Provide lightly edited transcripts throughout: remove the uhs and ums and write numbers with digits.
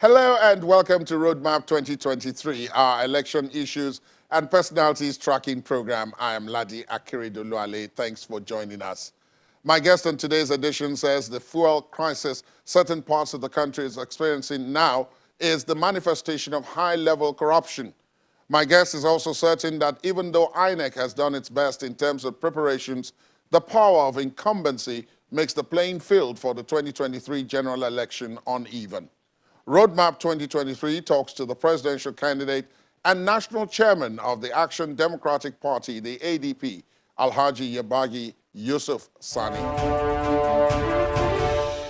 Hello and welcome to Roadmap 2023, our election issues and personalities tracking program. I am Ladi Akiridoluale. Thanks for joining us. My guest on today's edition says the fuel crisis certain parts of the country is experiencing now is the manifestation of high-level corruption. My guest is also certain that even though INEC has done its best in terms of preparations, the power of incumbency makes the playing field for the 2023 general election uneven. Roadmap 2023 talks to the presidential candidate and national chairman of the Action Democratic Party, the ADP, Alhaji Yabagi Yusuf Sani.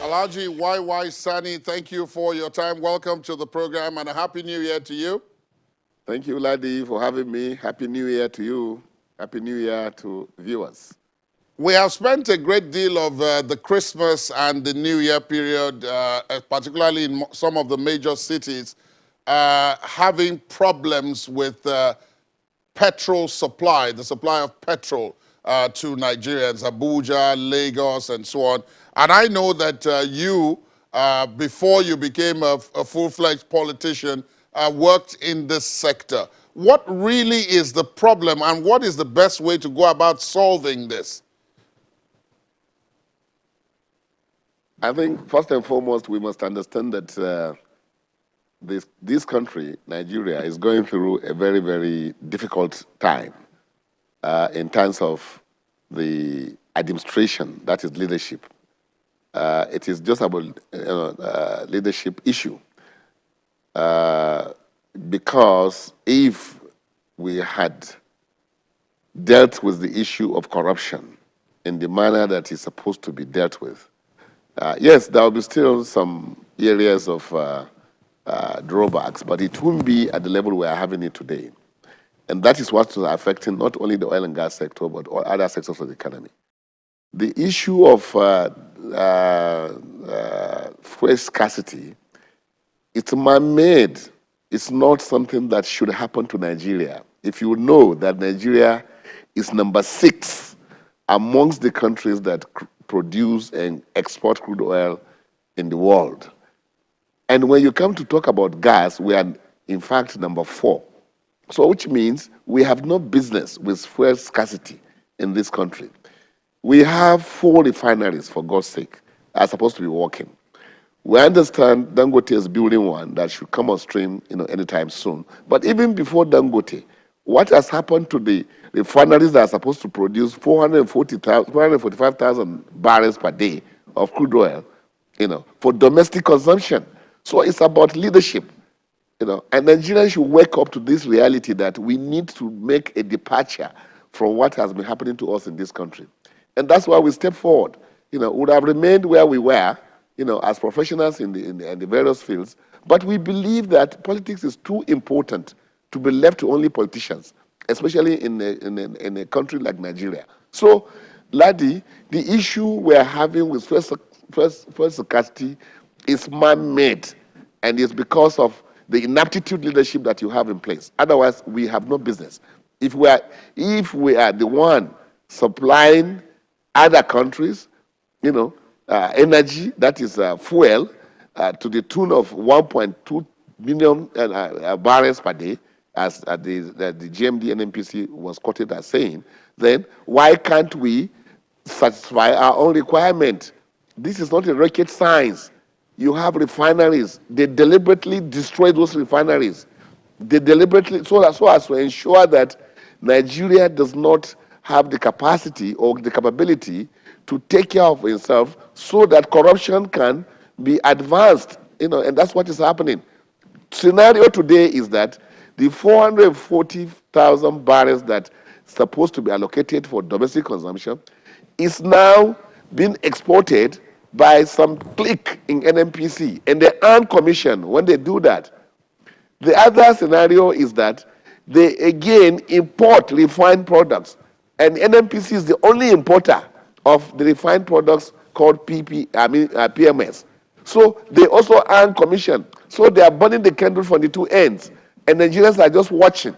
Alhaji YY Sani, thank you for your time. Welcome to the program and a Happy New Year to you. Thank you, Ladi, for having me. Happy New Year to you. Happy New Year to viewers. We have spent a great deal of the Christmas and the New Year period, particularly in some of the major cities, having problems with petrol supply, the supply of petrol to Nigerians, Abuja, Lagos, and so on. And I know that you, before you became a full-fledged politician, worked in this sector. What really is the problem and what is the best way to go about solving this? I think, first and foremost, we must understand that this country, Nigeria, is going through a very, very difficult time in terms of the administration, that is leadership. It is just about leadership issue. Because if we had dealt with the issue of corruption in the manner that is supposed to be dealt with, yes, there will be still some areas of drawbacks, but it won't be at the level we are having it today. And that is what's affecting not only the oil and gas sector, but all other sectors of the economy. The issue of fuel scarcity, it's man-made. It's not something that should happen to Nigeria. If you know that Nigeria is number 6 amongst the countries that produce and export crude oil in the world. And when you come to talk about gas, we are in fact number 4. So which means we have no business with fuel scarcity in this country. We have 4 refineries, for God's sake, are supposed to be working. We understand Dangote is building one that should come on stream anytime soon. But even before Dangote, what has happened to the refineries that are supposed to produce 445,000 barrels per day of crude oil, for domestic consumption? So it's about leadership, and Nigerians should wake up to this reality that we need to make a departure from what has been happening to us in this country. And that's why we step forward. We would have remained where we were, as professionals in the various fields, but we believe that politics is too important to be left to only politicians, especially in a country like Nigeria. So, Ladi, the issue we're having with fuel scarcity is man-made, and it's because of the inaptitude leadership that you have in place. Otherwise, we have no business. If we are the one supplying other countries, energy, that is fuel, to the tune of 1.2 million barrels per day, as the GMD NNPC was quoted as saying, then why can't we satisfy our own requirement? This is not a rocket science. You have refineries. They deliberately destroy those refineries. They deliberately, so as to ensure that Nigeria does not have the capacity or the capability to take care of itself so that corruption can be advanced, and that's what is happening. Scenario today is that the 440,000 barrels that supposed to be allocated for domestic consumption is now being exported by some clique in NNPC, and they earn commission when they do that. The other scenario is that they again import refined products, and NNPC is the only importer of the refined products called PMS. So they also earn commission. So they are burning the candle from the two ends, and Nigerians are just watching.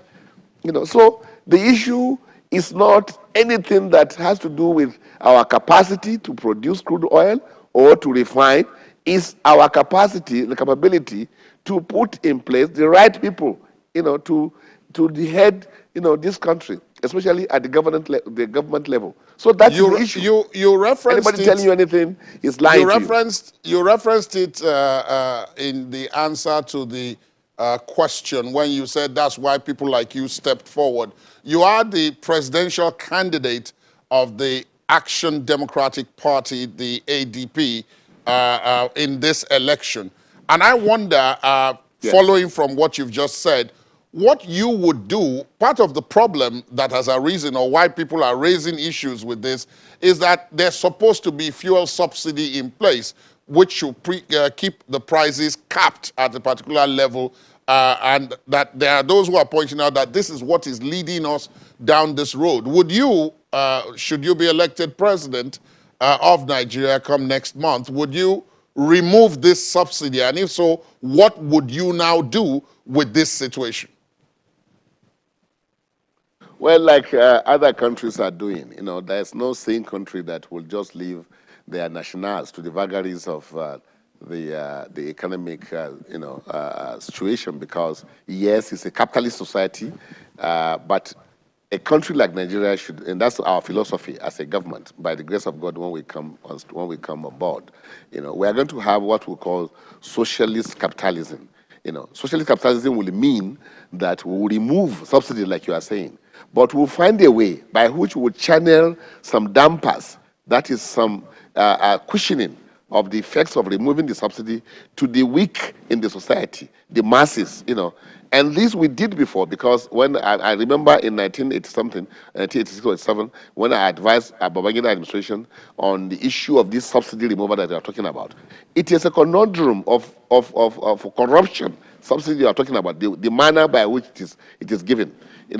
So the issue is not anything that has to do with our capacity to produce crude oil or to refine. It's our capacity, the capability to put in place the right people, to the head, this country, especially at the government level. So that is the issue. You referenced Anybody telling it. you anything is lying to you. You referenced it in the answer to the question when you said that's why people like you stepped forward. You are the presidential candidate of the Action Democratic Party, the ADP, in this election. And I wonder, Yes. following from what you've just said, what you would do. Part of the problem that has arisen, or why people are raising issues with this, is that there's supposed to be fuel subsidy in place, which should keep the prices capped at a particular level, and that there are those who are pointing out that this is what is leading us down this road. Would you, should you be elected president of Nigeria come next month, would you remove this subsidy? And if so, what would you now do with this situation? Well, like other countries are doing, there's no sane country that will just leave their nationals to the vagaries of the economic, situation, because yes, it's a capitalist society, but a country like Nigeria should, and that's our philosophy as a government. By the grace of God, when we come on board, we are going to have what we call socialist capitalism. Socialist capitalism will mean that we will remove subsidy, like you are saying, but we'll find a way by which we will channel some dampers, that is some cushioning of the effects of removing the subsidy to the weak in the society, the masses, And this we did before, because when I remember in 1980-something, 1986 or 87, when I advised Yabagi administration on the issue of this subsidy removal that they are talking about. It is a conundrum of corruption, subsidy you are talking about, the manner by which it is given.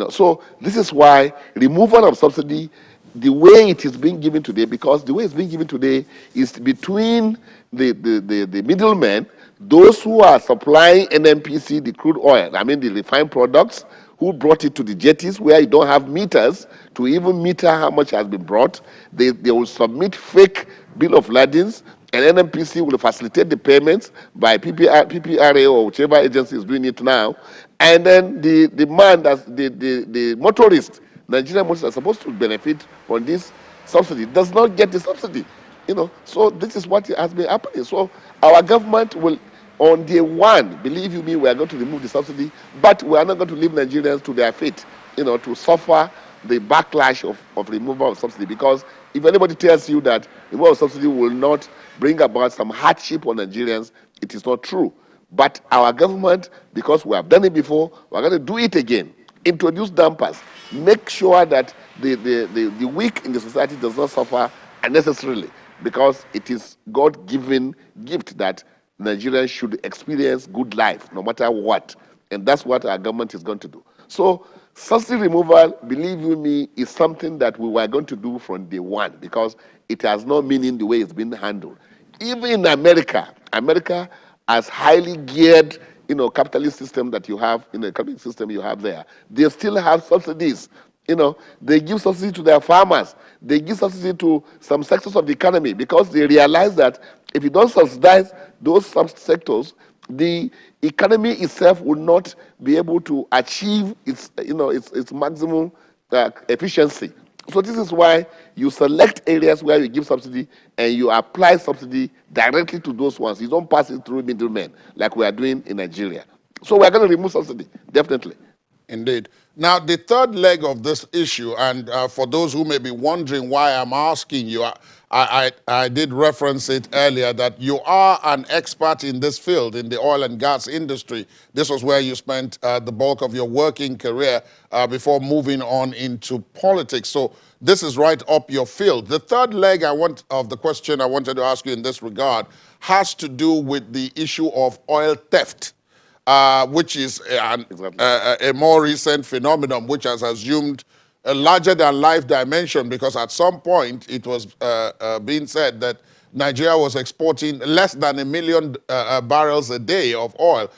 So this is why removal of subsidy, the way it is being given today, because the way it's being given today is between the middlemen, those who are supplying NNPC, the crude oil, the refined products, who brought it to the jetties where you don't have meters to even meter how much has been brought. They will submit fake bill of ladings, and NNPC will facilitate the payments by PPRA or whichever agency is doing it now. And then the man, the motorist, Nigerian motorists are supposed to benefit from this subsidy, does not get the subsidy. So this is what has been happening. So our government will, on day one, believe you me, we are going to remove the subsidy, but we are not going to leave Nigerians to their fate, to suffer the backlash of removal of subsidy. Because if anybody tells you that removal of subsidy will not bring about some hardship on Nigerians, it is not true. But our government, because we have done it before, we're going to do it again. Introduce dampers. Make sure that the weak in the society does not suffer unnecessarily, because it is God-given gift that Nigerians should experience good life, no matter what. And that's what our government is going to do. So subsidy removal, believe you me, is something that we were going to do from day one, because it has no meaning the way it's been handled. Even in America has highly geared, capitalist system that you have, economic system you have there. They still have subsidies. They give subsidy to their farmers. They give subsidy to some sectors of the economy, because they realize that if you don't subsidize those subsectors, the economy itself will not be able to achieve its maximum efficiency. So this is why you select areas where you give subsidy and you apply subsidy directly to those ones. You don't pass it through middlemen like we are doing in Nigeria. So we are going to remove subsidy, definitely. Indeed. Now, the third leg of this issue, and for those who may be wondering why I'm asking you, I did reference it earlier, that you are an expert in this field, in the oil and gas industry. This was where you spent the bulk of your working career before moving on into politics. So this is right up your field. The third leg of the question I wanted to ask you in this regard has to do with the issue of oil theft. Which is a more recent phenomenon, which has assumed a larger-than-life dimension, because at some point it was being said that Nigeria was exporting less than 1 million barrels a day of oil,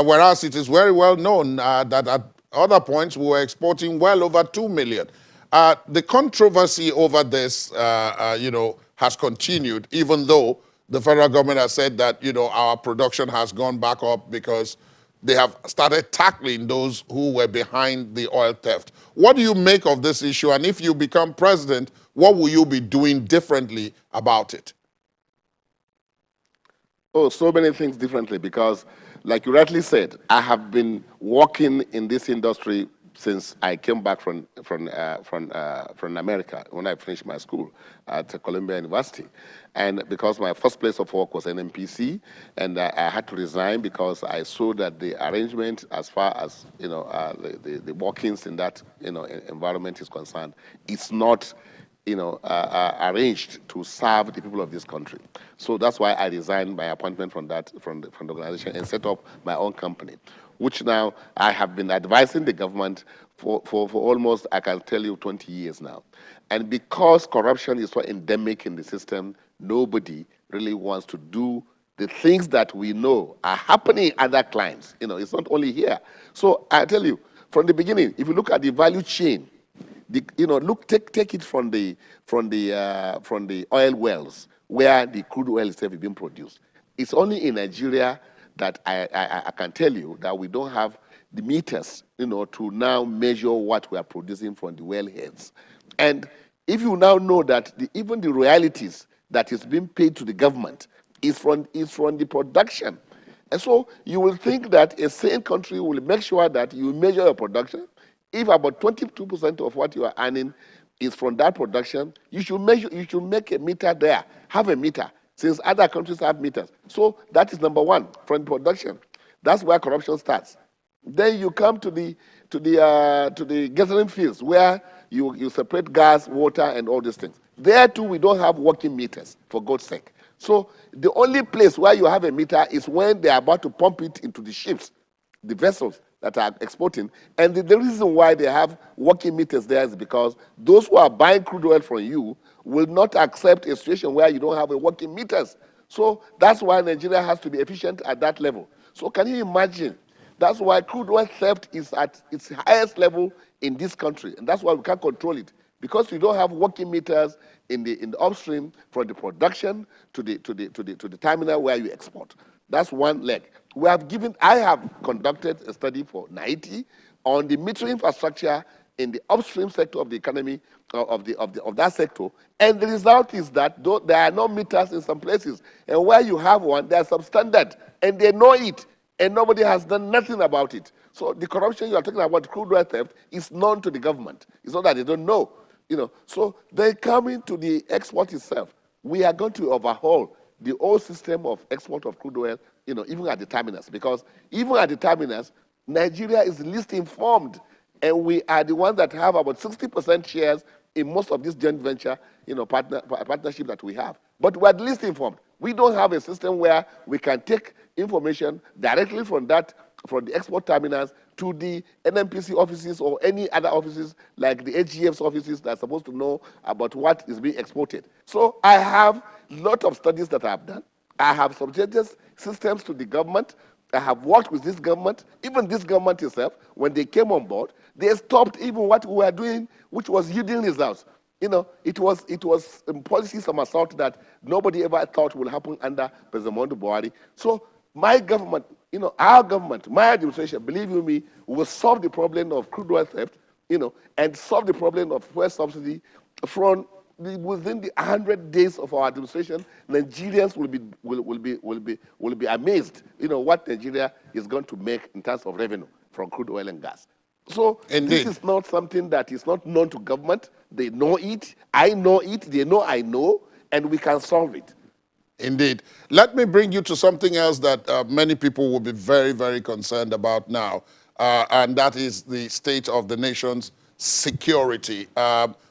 whereas it is very well known that at other points we were exporting well over 2 million. The controversy over this, has continued, even though the federal government has said that, our production has gone back up because they have started tackling those who were behind the oil theft. What do you make of this issue? And if you become president, what will you be doing differently about it? Oh, so many things differently because, like you rightly said, I have been working in this industry since I came back from America when I finished my school at Columbia University, and because my first place of work was NMPC, and I had to resign because I saw that the arrangement, as far as the workings in that environment is concerned, it's not arranged to serve the people of this country. So that's why I resigned my appointment from the organization and set up my own company, which now I have been advising the government for almost, I can tell you, 20 years now. And because corruption is so endemic in the system, nobody really wants to do the things that we know are happening in other clients. It's not only here. So I tell you, from the beginning, if you look at the value chain, take it from the oil wells where the crude oil itself is being produced. It's only in Nigeria that I can tell you that we don't have the meters, to now measure what we are producing from the wellheads. And if you now know that even the royalties that is being paid to the government is from the production, and so you will think that a sane country will make sure that you measure your production. If about 22% of what you are earning is from that production, you should make a meter there, have a meter, since other countries have meters. So that is number one, from production. That's where corruption starts. Then you come to the gathering fields where you separate gas, water, and all these things. There too, we don't have working meters, for God's sake. So the only place where you have a meter is when they are about to pump it into the ships, the vessels that are exporting. And the reason why they have working meters there is because those who are buying crude oil from you will not accept a situation where you don't have a working meters. So that's why Nigeria has to be efficient at that level. So can you imagine? That's why crude oil theft is at its highest level in this country. And that's why we can't control it. Because we don't have working meters in the upstream from the production to the terminal where you export. That's one leg. I have conducted a study for 90 on the metering infrastructure in the upstream sector of the economy of that sector, and the result is that there are no meters in some places, and where you have one, they are substandard, and they know it, and nobody has done nothing about it. So the corruption you are talking about, crude oil theft, is known to the government. It's not that they don't know, So they come into the export itself. We are going to overhaul the whole system of export of crude oil, even at the terminus, because even at the terminus, Nigeria is least informed, and we are the ones that have about 60% shares in most of this joint venture, partnership that we have. But we are the least informed. We don't have a system where we can take information directly from the export terminals to the NMPC offices or any other offices like the HGF's offices that are supposed to know about what is being exported. So I have a lot of studies that I have done. I have subjected systems to the government. I have worked with this government. Even this government itself, when they came on board, they stopped even what we were doing, which was yielding results. It was a policy somersault that nobody ever thought would happen under President Muhammadu Buhari. So my government, our government, my administration, believe you me, will solve the problem of crude oil theft, and solve the problem of fuel subsidy from within the 100 days of our administration. Nigerians will be amazed, what Nigeria is going to make in terms of revenue from crude oil and gas. So Indeed. This is not something that is not known to government. They know it. I know it. They know I know, and we can solve it. Indeed. Let me bring you to something else that many people will be very, very concerned about now, and that is the state of the nation's security.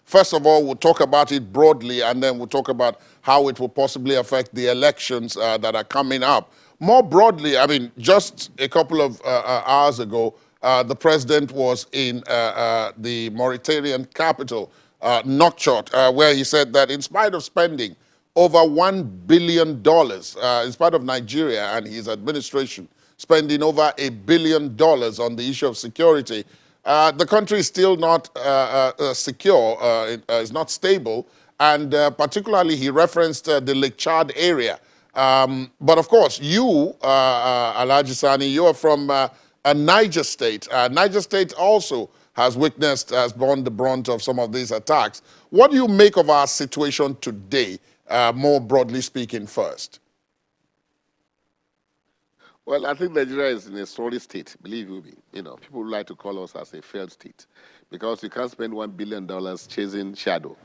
First of all, we'll talk about it broadly, and then we'll talk about how it will possibly affect the elections that are coming up. More broadly, just a couple of hours ago, the president was in the Mauritanian capital, Nouakchott, where he said that in spite of spending over $1 billion, in spite of Nigeria and his administration spending over $1 billion on the issue of security, the country is still not secure, it's not stable, and particularly he referenced the Lake Chad area But of course, you, Alhaji Sani, you are from Niger State. Niger State also has borne the brunt of some of these attacks. What do you make of our situation today, more broadly speaking, first? Well, I think Nigeria is in a sorry state, believe you me. People like to call us as a failed state because you can't spend $1 billion chasing shadow,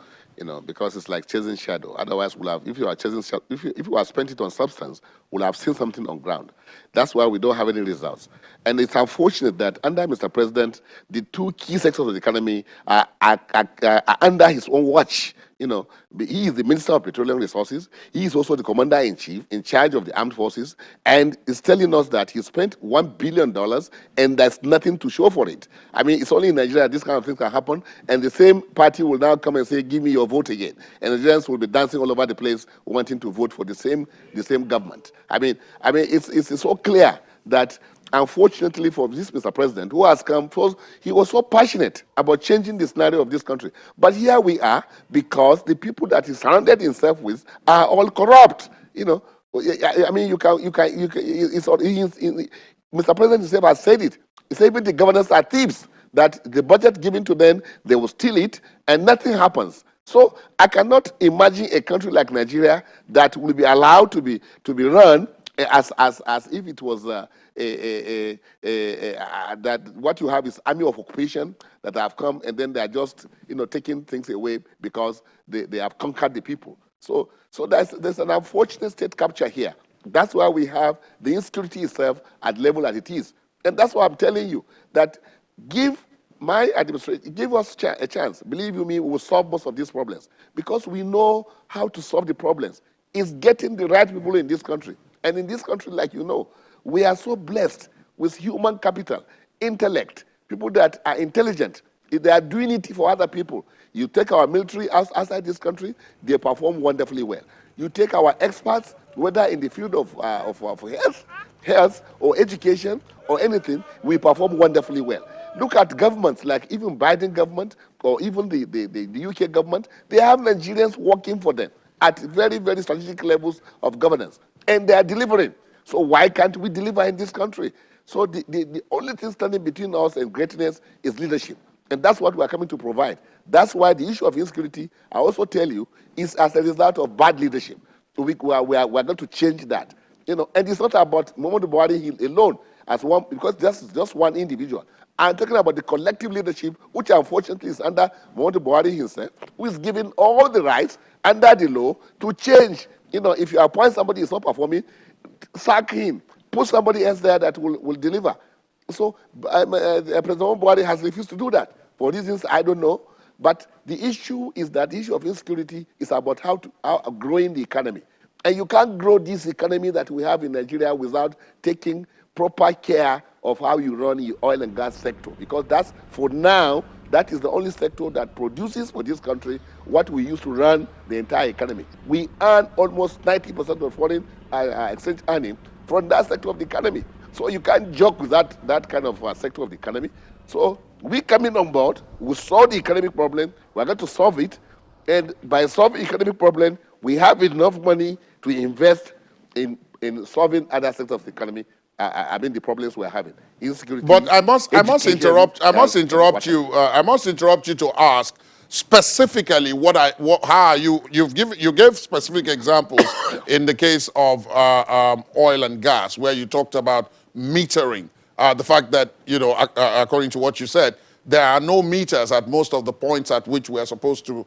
because it's like chasing shadow. Otherwise, if you are chasing shadow, if you have spent it on substance, we'll have seen something on ground. That's why we don't have any results. And it's unfortunate that under Mr. President, the two key sectors of the economy are under his own watch. He is the Minister of Petroleum Resources. He is also the Commander-in-Chief in charge of the armed forces, and is telling us that he spent $1 billion and there's nothing to show for it. I mean, it's only in Nigeria this kind of thing can happen, and the same party will now come and say, give me your vote again. And Nigerians will be dancing all over the place wanting to vote for the same government. I mean, it's so clear that unfortunately for this Mr. President, who has come first, he was so passionate about changing the scenario of this country. But here we are, because the people that he surrounded himself with are all corrupt. I mean, Mr. President himself has said it. He said even the governors are thieves, that the budget given to them, they will steal it, and nothing happens. So I cannot imagine a country like Nigeria that will be allowed to be run as if it was that what you have is army of occupation that have come, and then they are just taking things away because they have conquered the people. So there's an unfortunate state capture here. That's why we have the insecurity itself at the level that it is, and that's why I'm telling you that give my administration, give us a chance. Believe you me, we will solve most of these problems because we know how to solve the problems. It's getting the right people in this country. And in this country, like we are so blessed with human capital, intellect, people that are intelligent. If they are doing it for other people. You take our military outside this country, they perform wonderfully well. You take our experts, whether in the field of health or education or anything, we perform wonderfully well. Look at governments like even Biden government or even the UK government. They have Nigerians working for them at very, very strategic levels of governance. And they are delivering. So why can't we deliver in this country? So the only thing standing between us and greatness is leadership. And that's what we are coming to provide. That's why the issue of insecurity, I also tell you, is as a result of bad leadership. So we are going to change that. And it's not about Muhammadu Buhari alone as one, because that's just one individual. I'm talking about the collective leadership, which unfortunately is under Muhammadu Buhari himself, who is given all the rights under the law to change. If you appoint somebody who is not performing, sack him. Put somebody else there that will deliver. So President Buhari has refused to do that. For reasons I don't know. But the issue is that the issue of insecurity is about how growing the economy. And you can't grow this economy that we have in Nigeria without taking proper care of how you run the oil and gas sector. Because that's, for now, that is the only sector that produces for this country what we use to run the entire economy. We earn almost 90% of foreign exchange earning from that sector of the economy. So you can't joke with that kind of sector of the economy. So we coming on board, we solve the economic problem, we're going to solve it, and by solving the economic problem, we have enough money to invest in solving other sectors of the economy. I mean, the problems we're having, insecurity. But I must interrupt you. I must interrupt you to ask specifically you gave specific examples in the case of oil and gas, where you talked about metering. The fact that according to what you said, there are no meters at most of the points at which we are supposed to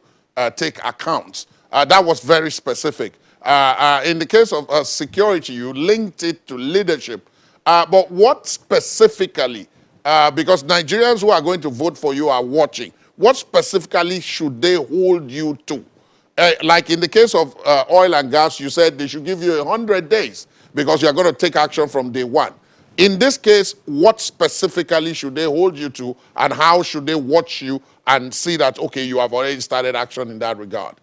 take accounts. That was very specific. In the case of security, you linked it to leadership. But what specifically, because Nigerians who are going to vote for you are watching, what specifically should they hold you to? Like in the case of oil and gas, you said they should give you 100 days because you're going to take action from day one. In this case, what specifically should they hold you to, and how should they watch you and see that, okay, you have already started action in that regard?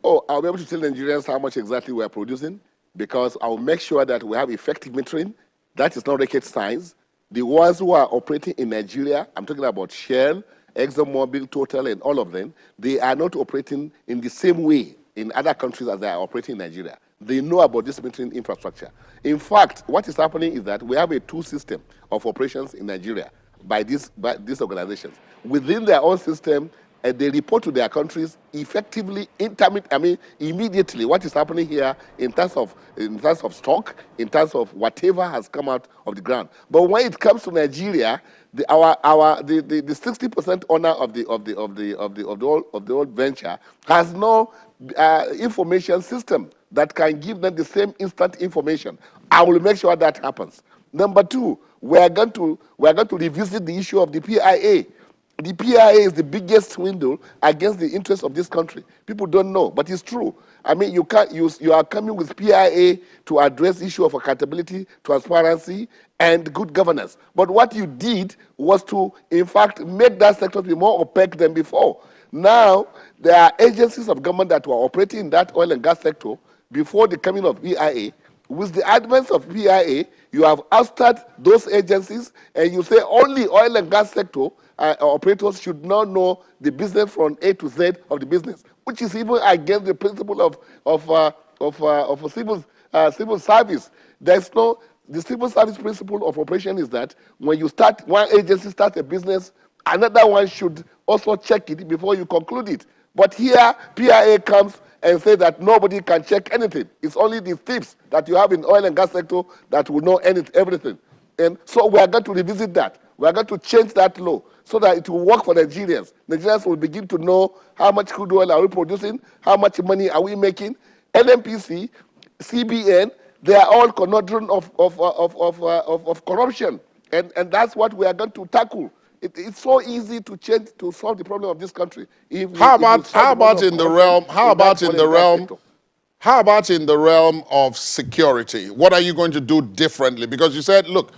Oh, I'll be able to tell Nigerians how much exactly we are producing, because I'll make sure that we have effective metering. That is not rocket science. The ones who are operating in Nigeria, I'm talking about Shell, ExxonMobil, Total, and all of them, they are not operating in the same way in other countries as they are operating in Nigeria. They know about this metering infrastructure. In fact, what is happening is that we have a two system of operations in Nigeria by these organizations. Within their own system, they report to their countries effectively, immediately what is happening here in terms of stock, in terms of whatever has come out of the ground. But when it comes to Nigeria, the 60% owner of the old venture has no information system that can give them the same instant information. I will make sure that happens. Number two, we are going to revisit the issue of the PIA. The PIA is the biggest swindle against the interests of this country. People don't know, but it's true. I mean, you are coming with PIA to address the issue of accountability, transparency, and good governance. But what you did was to, in fact, make that sector be more opaque than before. Now, there are agencies of government that were operating in that oil and gas sector before the coming of PIA. With the advent of PIA, you have ousted those agencies, and you say only oil and gas sector operators should now know the business from A to Z of the business, which is even against the principle of civil service. The civil service principle of operation is that when you start, one agency starts a business, another one should also check it before you conclude it. But here, PIA comes and say that nobody can check anything. It's only the thieves that you have in oil and gas sector that will know everything. And so we are going to revisit that. We are going to change that law so that it will work for Nigerians. Nigerians will begin to know how much crude oil are we producing, how much money are we making. NNPC, CBN, they are all conundrum of corruption. And that's what we are going to tackle. It's so easy to solve the problem of this country. How about in the realm of security? What are you going to do differently? Because you said, look,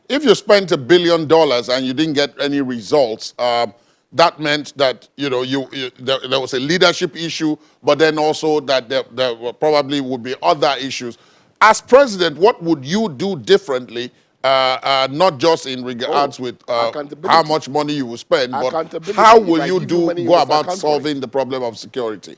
if you spent $1 billion and you didn't get any results, that meant that there was a leadership issue, but then also that there probably would be other issues. As president, what would you do differently? Not just in regards with how much money you will spend, but how will you go about solving the problem of security?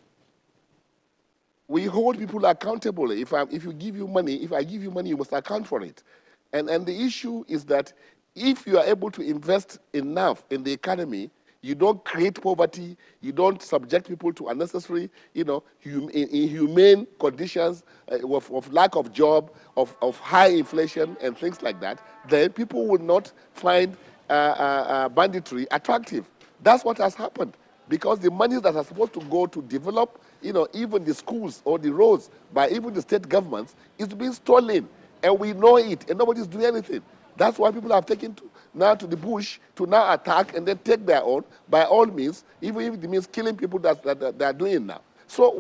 We hold people accountable. If I give you money, you must account for it. And the issue is that if you are able to invest enough in the economy, you don't create poverty, you don't subject people to unnecessary, inhumane conditions of lack of job, of high inflation and things like that, then people will not find banditry attractive. That's what has happened. Because the money that are supposed to go to develop, even the schools or the roads by even the state governments is being stolen. And we know it, and nobody's doing anything. That's why people have taken now to the bush to now attack and then take their own, by all means, even if it means killing people that they are doing now. So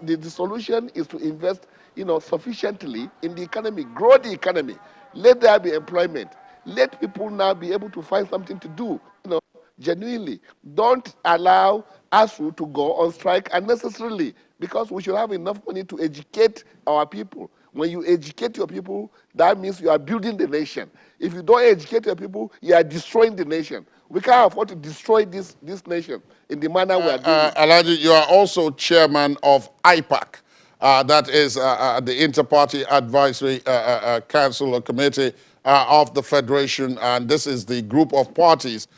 the solution is to invest, sufficiently in the economy, grow the economy, let there be employment, let people now be able to find something to do, genuinely. Don't allow ASU to go on strike unnecessarily, because we should have enough money to educate our people. When you educate your people, that means you are building the nation. If you don't educate your people, you are destroying the nation. We can't afford to destroy this nation in the manner we are doing. Alhaji, you are also chairman of IPAC. That is the Inter-Party Advisory Council or Committee of the Federation, and this is the group of parties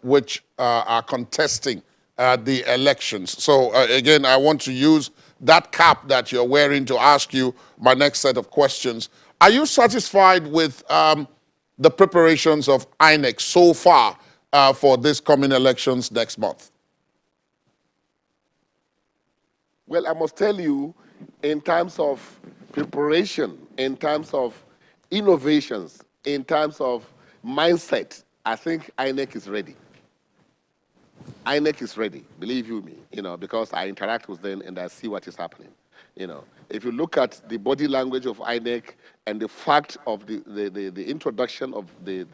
which are contesting the elections. So again, I want to use that cap that you're wearing to ask you my next set of questions. Are you satisfied with the preparations of INEC so far for this coming elections next month? Well, I must tell you, in terms of preparation, in terms of innovations, in terms of mindset, I think INEC is ready. INEC is ready, believe you me, because I interact with them and I see what is happening. If you look at the body language of INEC and the fact of the introduction of the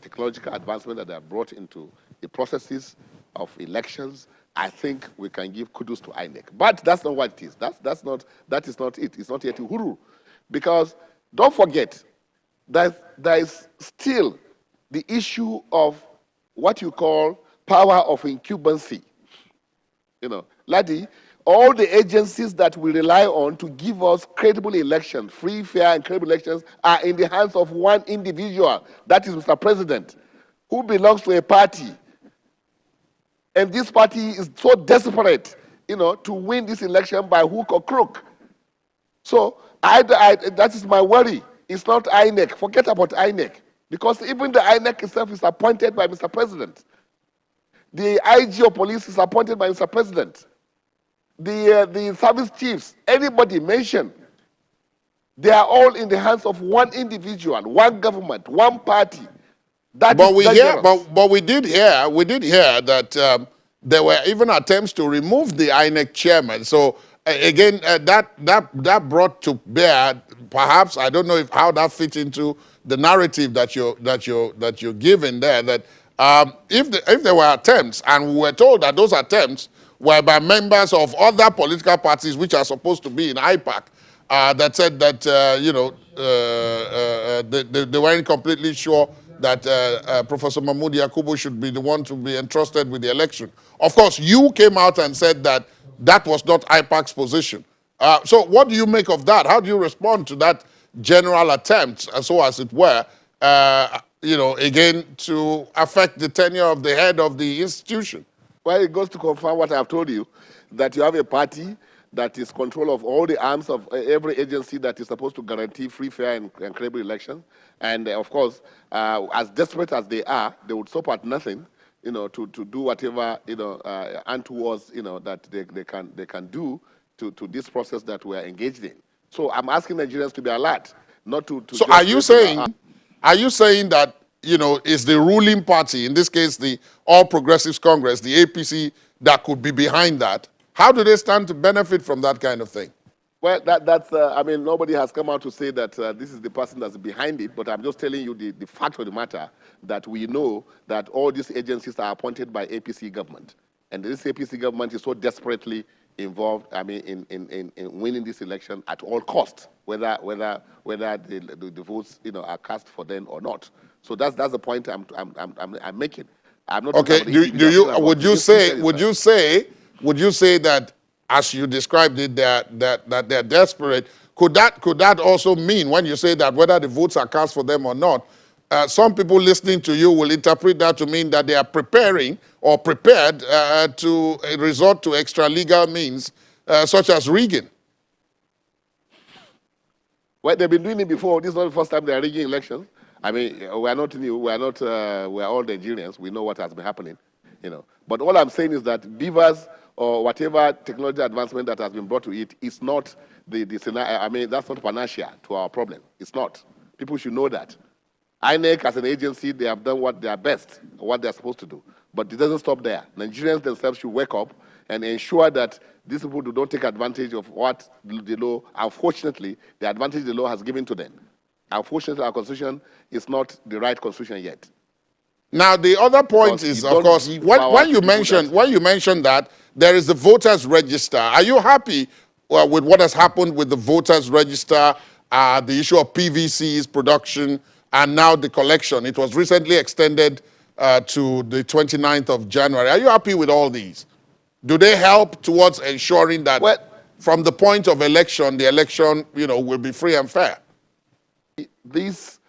technological advancement that they have brought into the processes of elections, I think we can give kudos to INEC. But that's not what it is. That is not it. It's not yet uhuru. Because don't forget that there is still the issue of what you call power of incumbency. Ladi, all the agencies that we rely on to give us credible elections, free, fair, and credible elections, are in the hands of one individual, that is Mr. President, who belongs to a party. And this party is so desperate, to win this election by hook or crook. So that is my worry. It's not INEC. Forget about INEC. Because even the INEC itself is appointed by Mr. President. The IG of police is appointed by Mr. President. The service chiefs, anybody mentioned, they are all in the hands of one individual, one government, one party. But we did hear that there were even attempts to remove the INEC chairman. So again, that brought to bear, perhaps, I don't know how that fits into the narrative that you're giving there. That if there were attempts, and we were told that those attempts were by members of other political parties which are supposed to be in IPAC, that said that they weren't completely sure that Professor Mahmoud Yakubu should be the one to be entrusted with the election. Of course, you came out and said that that was not IPAC's position. So what do you make of that? How do you respond to that general attempt, so as it were, again, to affect the tenure of the head of the institution? Well, it goes to confirm what I've told you, that you have a party that is control of all the arms of every agency that is supposed to guarantee free, fair, and credible elections. And of course, as desperate as they are, they would stop at nothing, to do whatever, untowards, that they can do to this process that we are engaged in. So I'm asking Nigerians to be alert, not to so are you saying that, is the ruling party, in this case the All Progressives Congress, the APC, that could be behind that? How do they stand to benefit from that kind of thing? Well, nobody has come out to say that this is the person that's behind it, but I'm just telling you the fact of the matter, that we know that all these agencies are appointed by APC government. And this APC government is so desperately involved, in winning this election at all costs, whether the votes, are cast for them or not. So that's the point I'm making. I'm not okay. Would you say that, as you described it, that they're desperate? Could that also mean, when you say that whether the votes are cast for them or not, some people listening to you will interpret that to mean that they are preparing or prepared to resort to extra-legal means, such as rigging? Well, they've been doing it before. This is not the first time they are rigging elections. We are not new. We are all Nigerians. We know what has been happening, But all I'm saying is that beavers or whatever technology advancement that has been brought to it is not the scenario. That's not panacea to our problem. It's not. People should know that. INEC as an agency, they have done what they are best, what they are supposed to do. But it doesn't stop there. Nigerians themselves should wake up and ensure that these people do not take advantage of what the law, unfortunately, the advantage the law has given to them. Unfortunately, our constitution is not the right constitution yet. Now, the other point is, of course, when you mentioned that there is the voters register, are you happy with what has happened with the voters register, the issue of PVC's production, and now the collection? It was recently extended to the 29th of January. Are you happy with all these? Do they help towards ensuring that from the point of election, the election, will be free and fair? These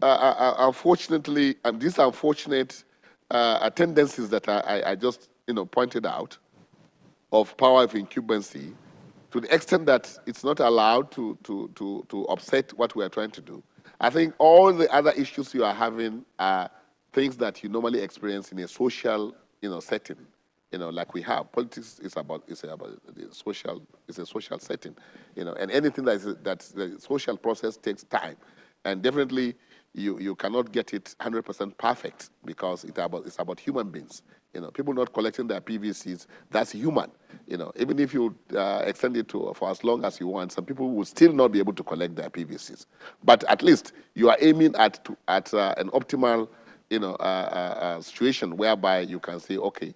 unfortunately, these unfortunate tendencies that I just pointed out, of power of incumbency, to the extent that it's not allowed to upset what we are trying to do. I think all the other issues you are having are things that you normally experience in a social setting. Like we have. Politics is about the social. It's a social setting, and anything that's the social process takes time, and definitely you cannot get it 100% perfect, because it's about human beings. People not collecting their PVCs, that's human. Even if you extend it for as long as you want, some people will still not be able to collect their PVCs. But at least you are aiming at an optimal situation whereby you can say, okay,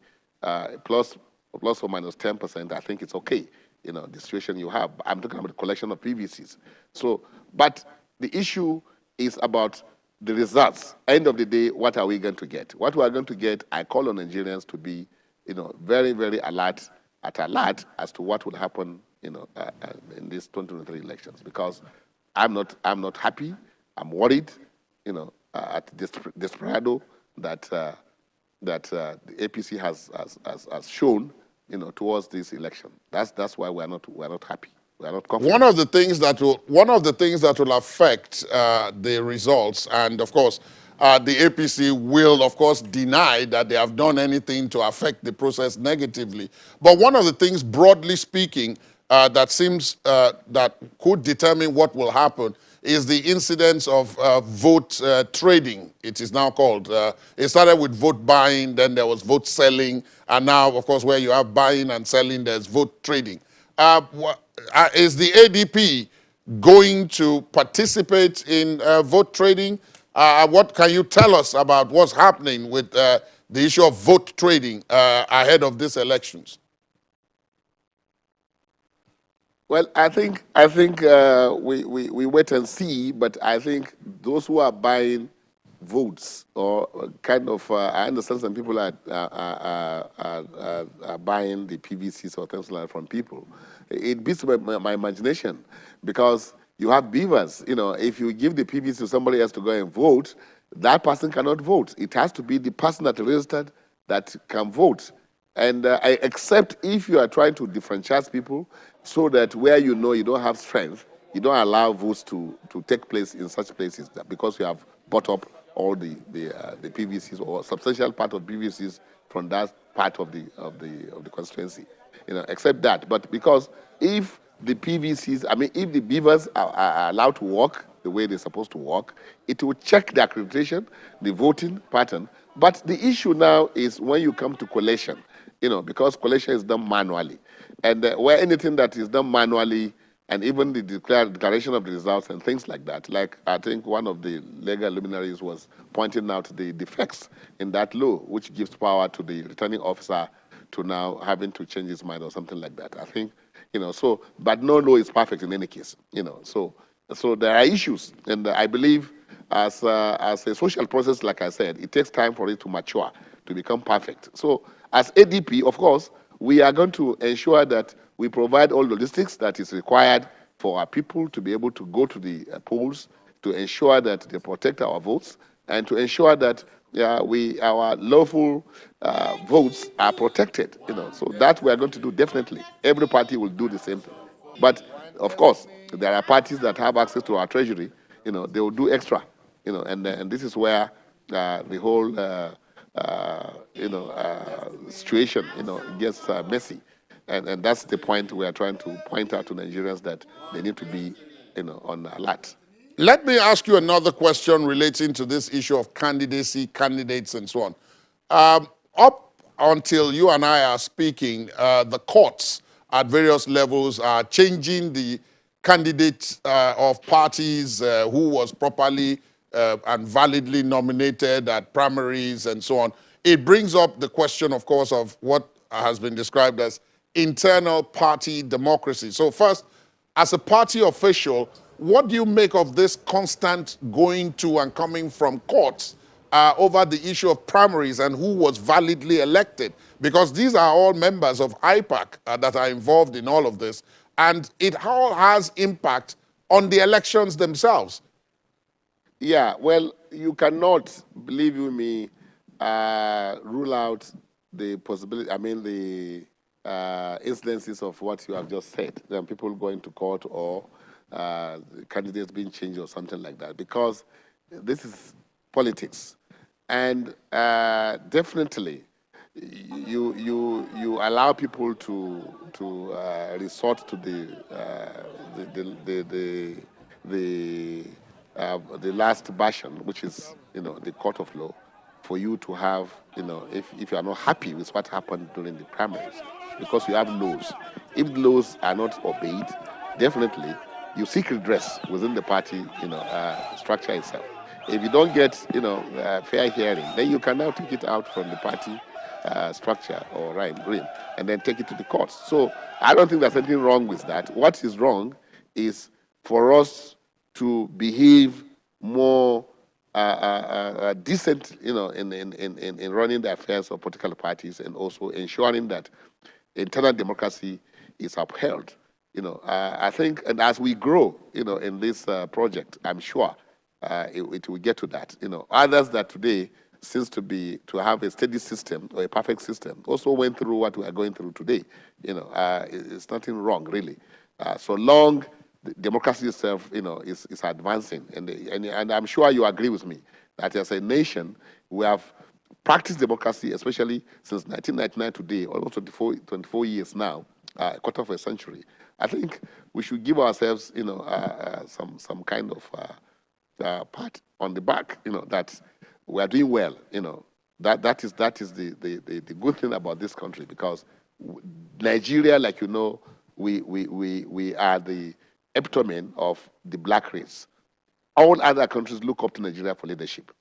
plus or minus 10%, I think it's okay, the situation you have. I'm talking about the collection of PVCs. So, but the issue is about the results. End of the day, what are we going to get? What we are going to get, I call on Nigerians to be, very, very alert at alert as to what will happen, in these 2023 elections. Because I'm not happy. I'm worried, at this desperado that the APC has shown, towards this election. That's why we're not happy. We're not confident. One of the things that will affect the results, and of course, the APC will, of course, deny that they have done anything to affect the process negatively. But one of the things, broadly speaking, that seems that could determine what will happen is the incidence of vote trading, it is now called. It started with vote buying, then there was vote selling, and now, of course, where you have buying and selling, there's vote trading. Is the ADP going to participate in vote trading? What can you tell us about what's happening with the issue of vote trading ahead of these elections? Well, I think we wait and see, but I think those who are buying votes or kind of, I understand some people are buying the PVCs or things like that from people. It beats my imagination, because you have beavers. If you give the PVC to somebody else to go and vote, that person cannot vote. It has to be the person that registered that can vote. And except if you are trying to differentiate people so that where you don't have strength, you don't allow votes to take place in such places, because you have bought up all the PVCs or substantial part of PVCs from that part of the constituency. Except that. But because if the PVCs, if the beavers are allowed to work the way they're supposed to work, it will check the accreditation, the voting pattern. But the issue now is when you come to collation, because collation is done manually. And where anything that is done manually, and even the declaration of the results and things like that, like I think one of the legal luminaries was pointing out the defects in that law, which gives power to the returning officer to now having to change his mind or something like that. I think, but no law is perfect in any case, so there are issues. And I believe as a social process, like I said, it takes time for it to mature, to become perfect. So as ADP, of course, we are going to ensure that we provide all logistics that is required for our people to be able to go to the polls, to ensure that they protect our votes, and to ensure that our lawful votes are protected. So that we are going to do definitely. Every party will do the same thing. But of course, there are parties that have access to our treasury. They will do extra. And this is where the whole situation gets messy. And that's the point we are trying to point out to Nigerians, that they need to be on alert. Let me ask you another question relating to this issue of candidacy, candidates, and so on. Up until you and I are speaking, the courts at various levels are changing the candidates of parties who was properly and validly nominated at primaries and so on. It brings up the question, of course, of what has been described as internal party democracy. So first, as a party official, what do you make of this constant going to and coming from courts over the issue of primaries and who was validly elected? Because these are all members of IPAC that are involved in all of this, and it all has impact on the elections themselves. Yeah, well, you cannot, believe you me, rule out the possibility, the incidences of what you have just said, then people going to court or candidates being changed or something like that, because this is politics. And definitely, you allow people to resort to the last version, which is the court of law, for you to have if you are not happy with what happened during the primaries, because you have laws. If the laws are not obeyed, definitely you seek redress within the party structure itself. If you don't get fair hearing, then you can now take it out from the party structure or right green, and then take it to the courts. So I don't think there's anything wrong with that. What is wrong is for us to behave more decent, in running the affairs of political parties, and also ensuring that internal democracy is upheld. I think, and as we grow, in this project, I'm sure it will get to that. Others that today seems to have a steady system or a perfect system also went through what we are going through today. It's nothing wrong really. So long the democracy itself, is advancing, and I'm sure you agree with me that as a nation we have practiced democracy, especially since 1999 today, almost 24 years now, a quarter of a century. I think we should give ourselves, some kind of pat on the back, that we are doing well. That is the good thing about this country, because Nigeria, like we are the epitome of the black race. All other countries look up to Nigeria for leadership,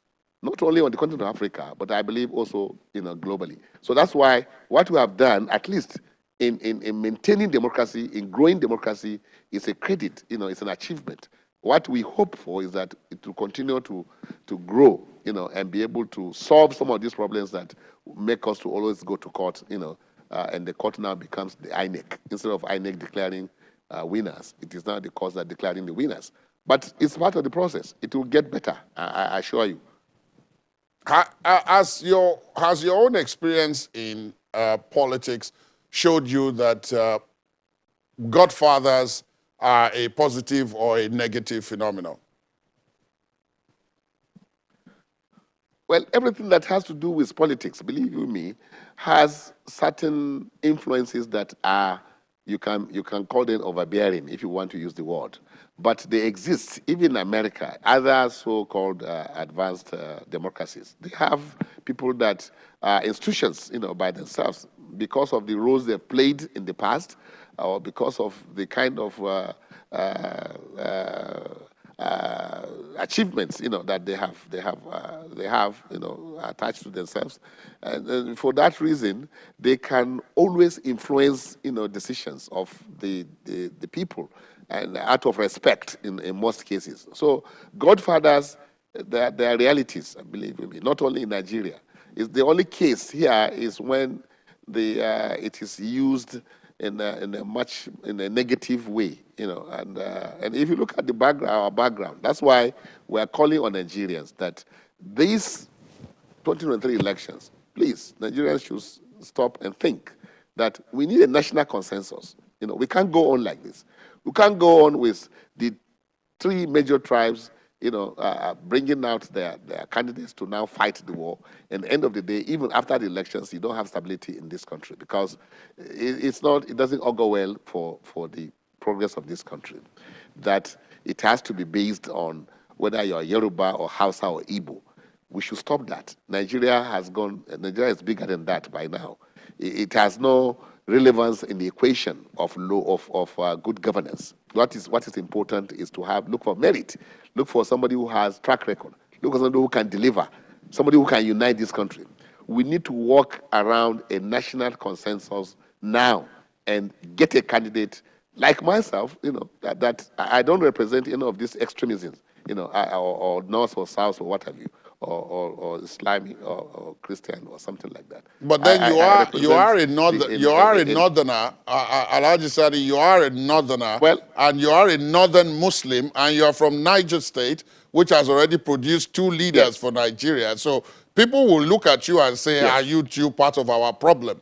not only on the continent of Africa, but I believe also, globally. So that's why what we have done, at least in maintaining democracy, in growing democracy, is a credit. It's an achievement. What we hope for is that it will continue to grow, and be able to solve some of these problems that make us to always go to court, and the court now becomes the INEC. Instead of INEC declaring winners, it is now the courts that are declaring the winners. But it's part of the process. It will get better, I assure you. Has your own experience in politics showed you that godfathers are a positive or a negative phenomenon? Well, everything that has to do with politics, believe you me, has certain influences that are, you can call them overbearing if you want to use the word. But they exist, even in America, other so-called advanced democracies. They have people that are institutions, by themselves, because of the roles they've played in the past, or because of the kind of achievements, that they have, attached to themselves, and for that reason, they can always influence, decisions of the people, and out of respect in most cases. So godfathers, they are realities, believe me, not only in Nigeria. It's the only case here is when it is used in a negative way, and if you look at our background, that's why we are calling on Nigerians that these 2023 elections, please, Nigerians should stop and think that we need a national consensus. We can't go on like this. We can't go on with the three major tribes, bringing out their candidates to now fight the war. And at the end of the day, even after the elections, you don't have stability in this country, because it doesn't augur well for the progress of this country. That it has to be based on whether you're Yoruba or Hausa or Igbo. We should stop that. Nigeria is bigger than that by now. It has no relevance in the equation of good governance. What is important is to look for merit, look for somebody who has track record, look for somebody who can deliver, somebody who can unite this country. We need to work around a national consensus now and get a candidate like myself, that I don't represent any of these extremisms, or North or South or what have you, or Islamic or Christian or something like that. But then you are a northerner, Alhaji Sani, you are a northerner, well, and you are a northern Muslim, and you are from Niger State, which has already produced two leaders, yes, for Nigeria. So people will look at you and say, yes, are you two part of our problem?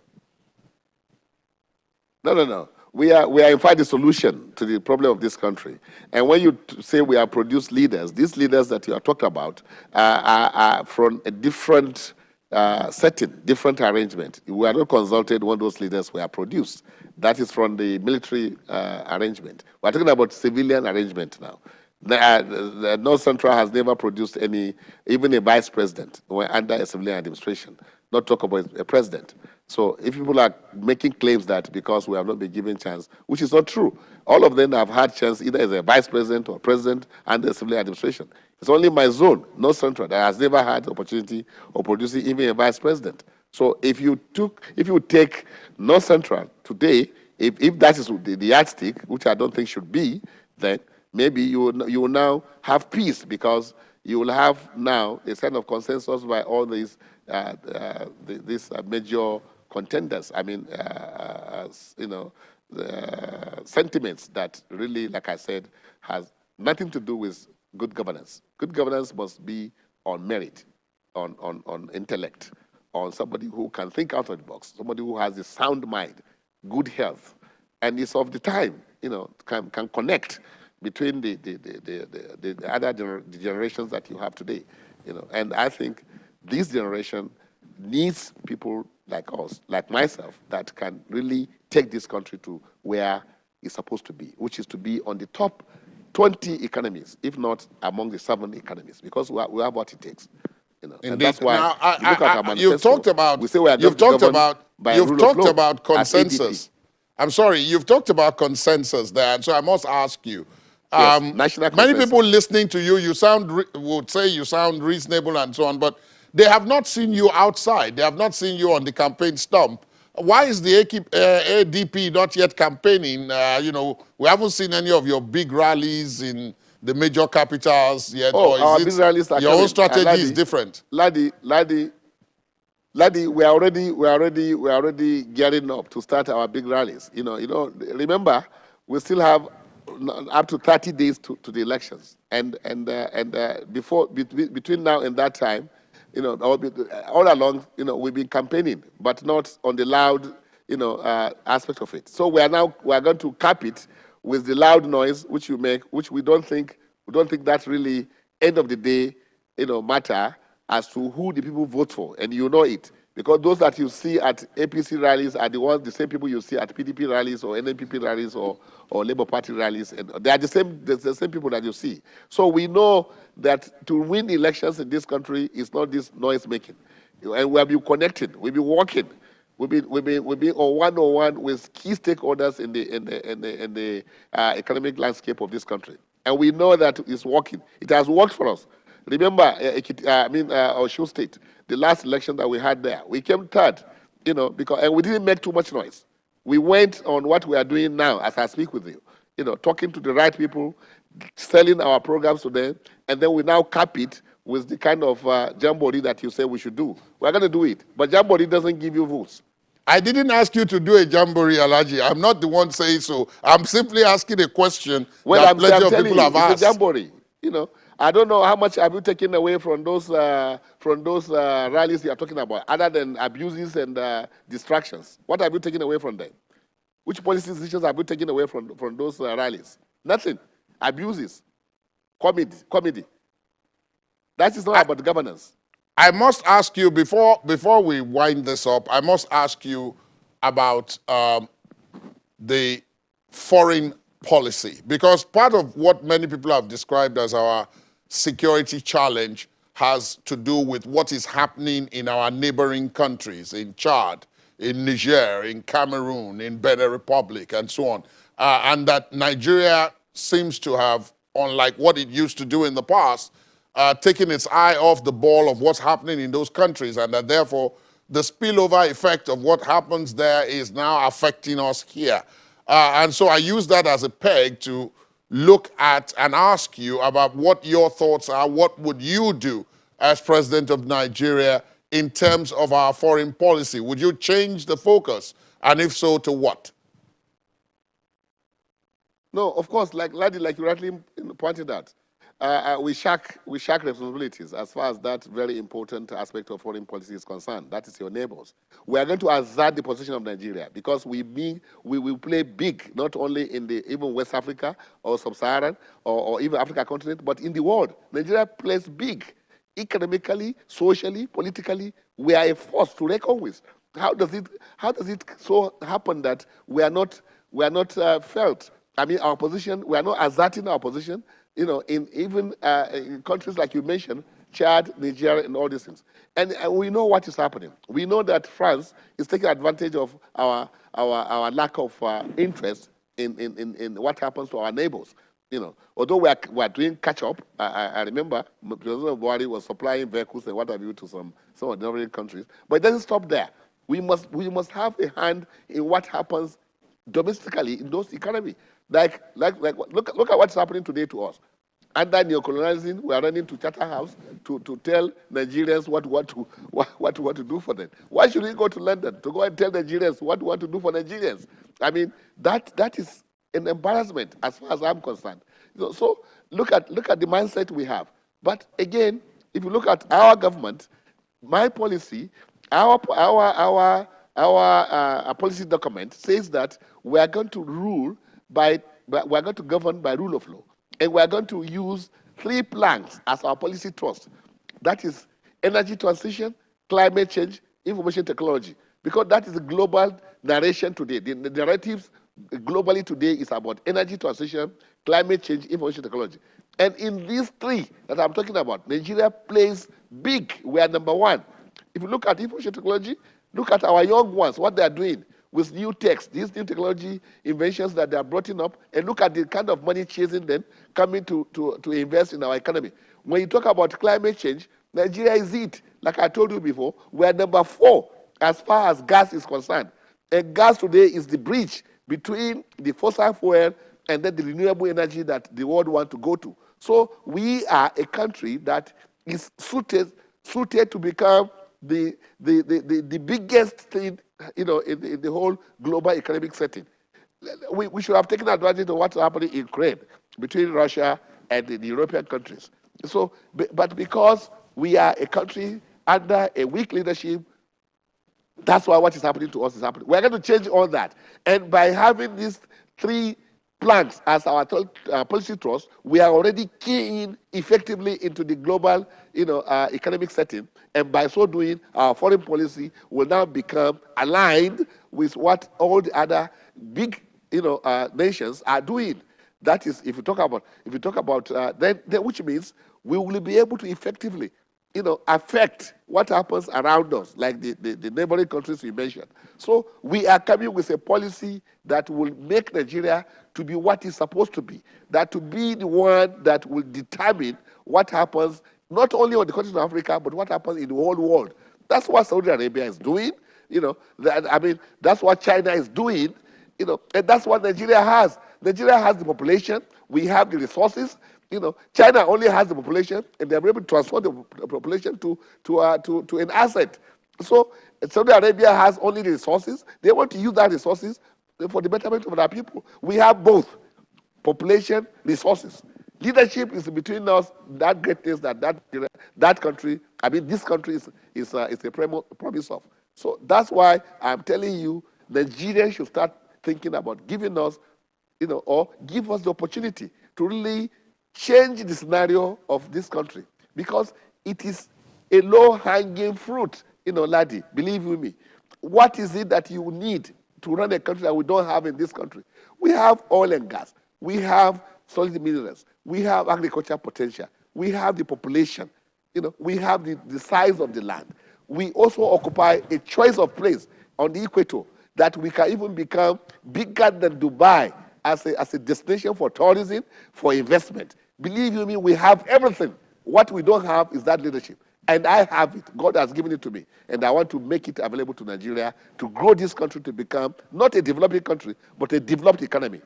No. We are in fact the solution to the problem of this country. And when you say we have produced leaders, these leaders that you are talking about are from a different setting, different arrangement. We are not consulted when those leaders were produced. That is from the military arrangement. We are talking about civilian arrangement now. The North Central has never produced even a vice president under a civilian administration, not talk about a president. So if people are making claims that because we have not been given chance, which is not true, all of them have had chance either as a vice president or president under a civilian administration. It's only my zone, North Central, that has never had the opportunity of producing even a vice president. So if you take North Central today, if that is the yardstick, which I don't think should be, then maybe you will now have peace, because you will have now a set of consensus by all these major contenders. I mean, sentiments that really, like I said, has nothing to do with good governance. Good governance must be on merit, on intellect, on somebody who can think out of the box, somebody who has a sound mind, good health, and is of the time, can connect between the other the generations that you have today, And I think this generation needs people like us, like myself, that can really take this country to where it's supposed to be, which is to be on the top 20 economies, if not among the 7 economies, because we have what it takes. Indeed. And that's why Now, you look at our manifesto, you've talked about, we say we are going to govern by you've rule of talked law about as ADP. consensus. I'm sorry, you've talked about consensus there, and so I must ask you. Yes, national many consensus. people listening to you, would say you sound reasonable and so on, but they have not seen you outside. They have not seen you on the campaign stump. Why is the ADP not yet campaigning? We haven't seen any of your big rallies in the major capitals yet. Oh, or our is big it rallies are your coming. own strategy is different? Laddie, we are already gearing up to start our big rallies. Remember, we still have up to 30 days to the elections, and between now and that time, all along, we've been campaigning, but not on the loud, aspect of it. So we are going to cap it with the loud noise which you make, which we don't think that really end of the day, matter as to who the people vote for, and you know it. Because those that you see at APC rallies are the same people you see at PDP rallies or NNPP rallies or Labour Party rallies, and they are the same people that you see. So we know that to win elections in this country is not this noise making, and we'll be connected, we'll be working, we'll be on one-on-one with key stakeholders in the economic landscape of this country, and we know that it's working. It has worked for us. Remember, Osho State, the last election that we had there, we came third, and we didn't make too much noise. We went on what we are doing now as I speak with you, talking to the right people, selling our programs to them, and then we now cap it with the kind of jamboree that you say we should do. We're going to do it, but jamboree doesn't give you votes. I didn't ask you to do a jamboree, Alhaji. I'm not the one saying so. I'm simply asking a question that plenty of people have asked. It's a jamboree, I don't know how much have you taken away from those rallies you are talking about, other than abuses and distractions. What have you taken away from them? Which policy decisions have you taken away from those rallies? Nothing. Abuses, comedy. That is not about governance. I must ask you, before we wind this up, I must ask you about the foreign policy, because part of what many people have described as our security challenge has to do with what is happening in our neighboring countries, in Chad, in Niger, in Cameroon, in Benin Republic, and so on. And that Nigeria seems to have, unlike what it used to do in the past, taken its eye off the ball of what's happening in those countries, and that therefore the spillover effect of what happens there is now affecting us here. And so I use that as a peg to look at and ask you about what your thoughts are. What would you do as president of Nigeria in terms of our foreign policy? Would you change the focus? And if so, to what? No, of course, like you rightly pointed out, we shack responsibilities as far as that very important aspect of foreign policy is concerned. That is your neighbors. We are going to assert the position of Nigeria because we will play big, not only in even West Africa or Sub-Saharan or even Africa continent, but in the world. Nigeria plays big, economically, socially, politically. We are a force to reckon with. How does it so happen that we are not felt? I mean, our position, we are not asserting our position, in even in countries like you mentioned, Chad, Nigeria, and all these things. And we know what is happening. We know that France is taking advantage of our lack of interest in what happens to our neighbors. Although we are doing catch up, I remember President Buhari was supplying vehicles and what have you to some of the neighboring countries, but it doesn't stop there. We must have a hand in what happens domestically in those economies. Like look at what's happening today to us. Under neocolonialism, we are running to Charterhouse to tell Nigerians what we want to do for them. Why should we go to London to go and tell Nigerians what we want to do for Nigerians? I mean, that is an embarrassment as far as I'm concerned. So look at the mindset we have. But again, if you look at our government, my policy, our policy document says that we are going to we are going to govern by rule of law, and we are going to use 3 planks as our policy thrust. That is energy transition, climate change, information technology, because that is the global narration today. The narratives globally today is about energy transition, climate change, information technology. And in these 3 that I'm talking about, Nigeria plays big. We are number 1. If you look at information technology, look at our young ones, what they are doing with new techs, these new technology inventions that they are brought up, and look at the kind of money chasing them coming to invest in our economy. When you talk about climate change, Nigeria is it. Like I told you before, we are number 4 as far as gas is concerned. And gas today is the bridge between the fossil fuel and then the renewable energy that the world wants to go to. So we are a country that is suited to become the biggest thing, in the whole global economic setting. We should have taken advantage of what's happening in Ukraine between Russia and the European countries. So, but because we are a country under a weak leadership, that's why what is happening to us is happening. We're going to change all that. And by having these 3 planks as our policy thrust, we are already keying effectively into the global, economic setting. And by so doing, our foreign policy will now become aligned with what all the other big, nations are doing. That is, if you talk about, then which means we will be able to effectively, affect what happens around us, like the neighboring countries we mentioned. So we are coming with a policy that will make Nigeria to be what it's supposed to be, that to be the one that will determine what happens not only on the continent of Africa, but what happens in the whole world. That's what Saudi Arabia is doing, that's what China is doing, and that's what Nigeria has. Nigeria has the population, we have the resources. China only has the population, and they're able to transfer the population to an asset. So Saudi Arabia has only the resources. They want to use that resources for the betterment of our people. We have both population, resources. Leadership is between us. That greatness that country, this country is a promise of. So that's why I'm telling you, Nigeria should start thinking about giving us, or give us the opportunity to really change the scenario of this country, because it is a low-hanging fruit, laddie, believe you me. What is it that you need to run a country that we don't have in this country? We have oil and gas. We have solid minerals. We have agricultural potential. We have the population. We have the size of the land. We also occupy a choice of place on the equator that we can even become bigger than Dubai as a destination for tourism, for investment. Believe you me, we have everything. What we don't have is that leadership. And I have it. God has given it to me. And I want to make it available to Nigeria to grow this country to become not a developing country, but a developed economy.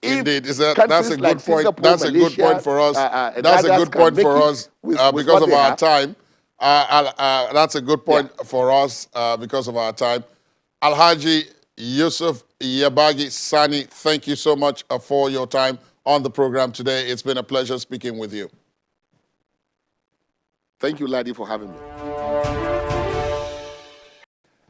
Indeed, that's a good point. That's a good point for us. That's a good point for us because of our time. That's a good point for us because of our time. Alhaji Yusuf Yabagi Sani, thank you so much for your time on the program today. It's been a pleasure speaking with you. Thank you, Laddie, for having me.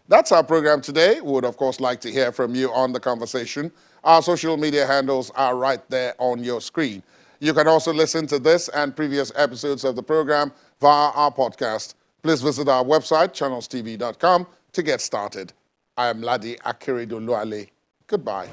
That's our program today. We would, of course, like to hear from you on the conversation. Our social media handles are right there on your screen. You can also listen to this and previous episodes of the program via our podcast. Please visit our website, channelstv.com, to get started. I am Ladi Akeredoluale. Goodbye.